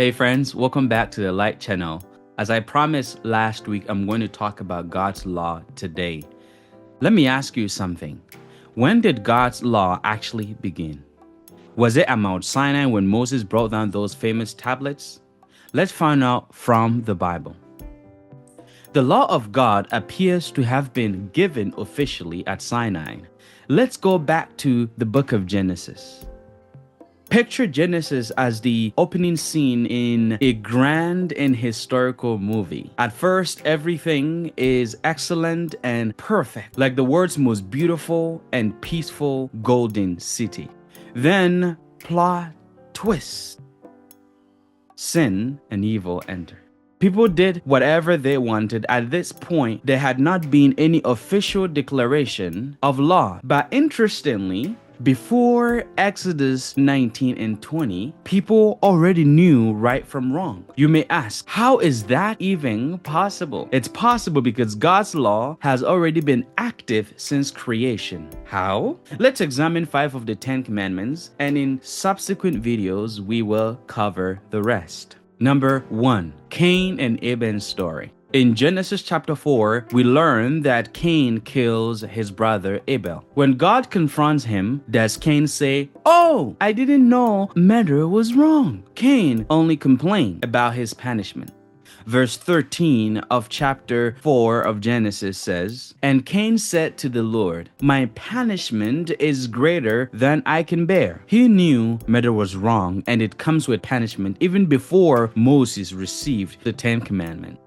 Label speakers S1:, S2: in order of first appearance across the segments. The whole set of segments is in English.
S1: Hey friends, welcome back to the Light Channel. As I promised last week, I'm going to talk about God's law today. Let me ask you something. When did God's law actually begin? Was it at Mount Sinai when Moses brought down those famous tablets? Let's find out from the Bible. The law of God appears to have been given officially at Sinai. Let's go back to the book of Genesis. Picture Genesis as the opening scene in a grand and historical movie. At first, everything is excellent and perfect, like the world's most beautiful and peaceful golden city. Then, plot twist. Sin and evil enter. People did whatever they wanted. At this point, there had not been any official declaration of law. But interestingly, before Exodus 19 and 20, people already knew right from wrong. You may ask, how is that even possible? It's possible because God's law has already been active since creation. How? Let's examine 5 of the 10 commandments, and in subsequent videos, we will cover the rest. Number 1, Cain and Abel's story. In Genesis chapter 4, we learn that Cain kills his brother Abel. When God confronts him, does Cain say, "Oh, I didn't know murder was wrong"? Cain only complained about his punishment. Verse 13 of chapter 4 of Genesis says, "And Cain said to the Lord, 'My punishment is greater than I can bear.'" He knew murder was wrong, and it comes with punishment even before Moses received the 10 Commandments.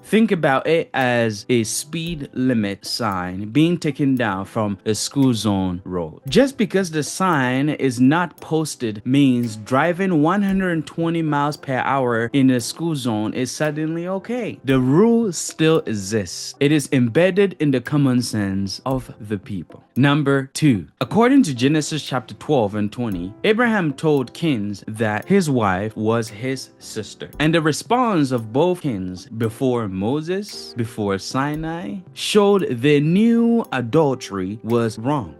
S1: Think about it as a speed limit sign being taken down from a school zone road. Just because the sign is not posted means driving 120 miles per hour in a school zone is suddenly okay. The rule still exists. It is embedded in the common sense of the people. Number 2. According to Genesis chapter 12 and 20, Abraham told kings that his wife was his sister. And the response of both kings before Moses, before Sinai, showed they knew adultery was wrong.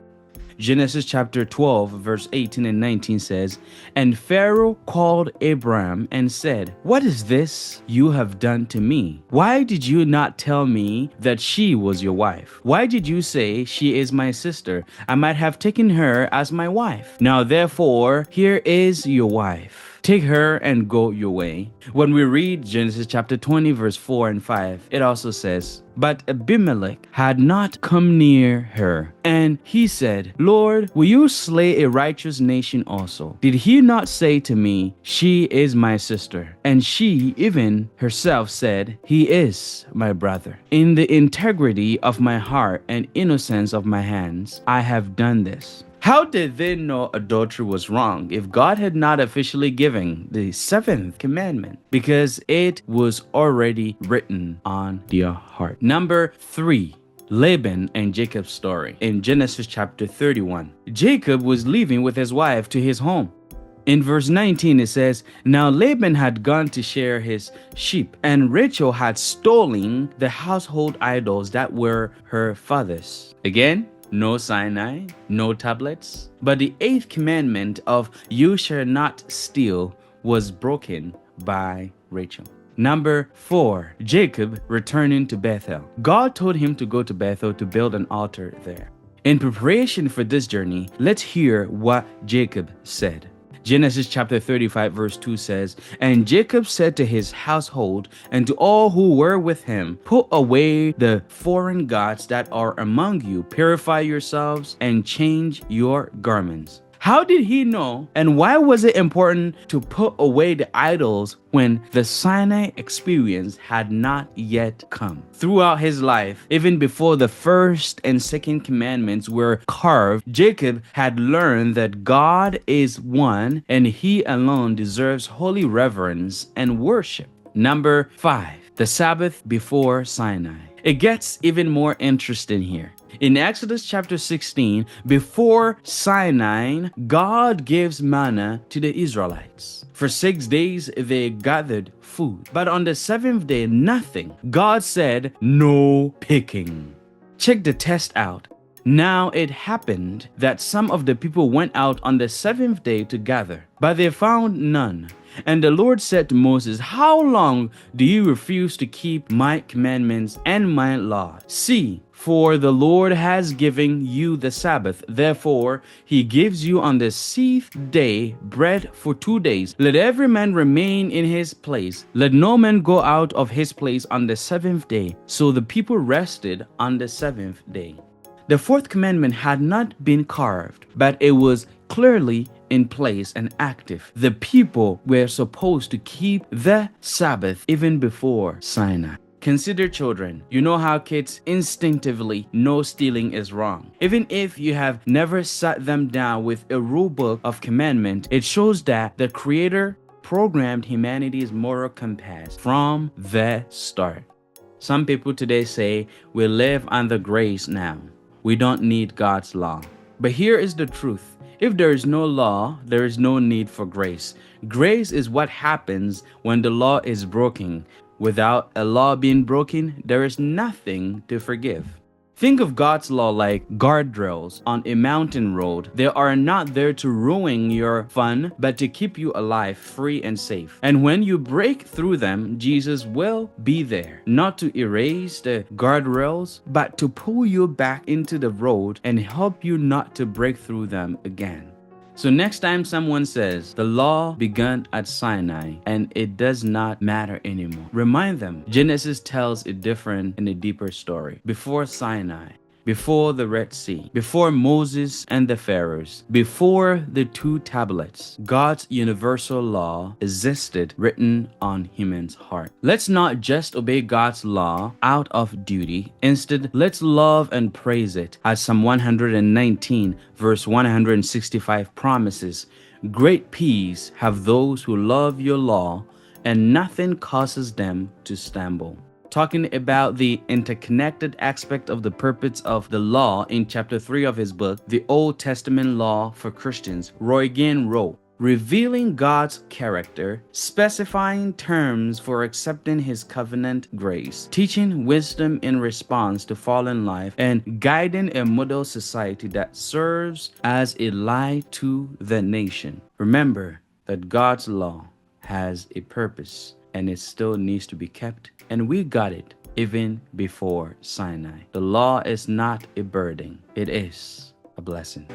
S1: Genesis chapter 12 verse 18 and 19 says, "And Pharaoh called Abram and said, 'What is this you have done to me? Why did you not tell me that she was your wife? Why did you say she is my sister? I might have taken her as my wife. Now therefore, here is your wife. Take her and go your way.'" When we read Genesis chapter 20 verse 4 and 5, it also says, "But Abimelech had not come near her. And he said, 'Lord, will you slay a righteous nation also? Did he not say to me, she is my sister? And she even herself said, he is my brother. In the integrity of my heart and innocence of my hands, I have done this.'" How did they know adultery was wrong if God had not officially given the 7th commandment? Because it was already written on their heart. Number 3. Laban and Jacob's story. In Genesis chapter 31, Jacob was leaving with his wife to his home. In verse 19 it says, "Now Laban had gone to shear his sheep, and Rachel had stolen the household idols that were her father's." Again, no Sinai, no tablets. But the 8th commandment of "you shall not steal" was broken by Rachel. Number 4, Jacob returning to Bethel. God told him to go to Bethel to build an altar there. In preparation for this journey, let's hear what Jacob said. Genesis chapter 35 verse 2 says, "And Jacob said to his household and to all who were with him, 'Put away the foreign gods that are among you, purify yourselves and change your garments.'" How did he know, and why was it important to put away the idols when the Sinai experience had not yet come? Throughout his life, even before the 1st and 2nd commandments were carved, Jacob had learned that God is one and he alone deserves holy reverence and worship. Number 5, the Sabbath before Sinai. It gets even more interesting here. In Exodus chapter 16, before Sinai, God gives manna to the Israelites. For 6 days, they gathered food. But on the 7th day, nothing. God said, "No picking." Check the test out. Now it happened that some of the people went out on the seventh day to gather, but they found none. And the Lord said to Moses, "How long do you refuse to keep my commandments and my law? See, for the Lord has given you the Sabbath. Therefore, he gives you on the seventh day bread for 2 days. Let every man remain in his place. Let no man go out of his place on the seventh day." So the people rested on the seventh day. The fourth commandment had not been carved, but it was clearly in place and active. The people were supposed to keep the Sabbath even before Sinai. Consider children. You know how kids instinctively know stealing is wrong. Even if you have never sat them down with a rule book of commandment, it shows that the Creator programmed humanity's moral compass from the start. Some people today say we live under grace now. We don't need God's law. But here is the truth. If there is no law, there is no need for grace. Grace is what happens when the law is broken. Without a law being broken, there is nothing to forgive. Think of God's law like guardrails on a mountain road. They are not there to ruin your fun, but to keep you alive, free, and safe. And when you break through them, Jesus will be there, not to erase the guardrails, but to pull you back into the road and help you not to break through them again. So next time someone says the law began at Sinai and it does not matter anymore, remind them Genesis tells a different and a deeper story. Before Sinai, before the Red Sea, before Moses and the Pharaohs, before the two tablets, God's universal law existed written on humans' heart. Let's not just obey God's law out of duty. Instead, let's love and praise it. As Psalm 119 verse 165 promises, "Great peace have those who love your law, and nothing causes them to stumble." Talking about the interconnected aspect of the purpose of the law in chapter 3 of his book, The Old Testament Law for Christians, Roy Ginn wrote, "Revealing God's character, specifying terms for accepting his covenant grace, teaching wisdom in response to fallen life, and guiding a model society that serves as a light to the nation." Remember that God's law has a purpose and it still needs to be kept. And we got it even before Sinai. The law is not a burden. It is a blessing.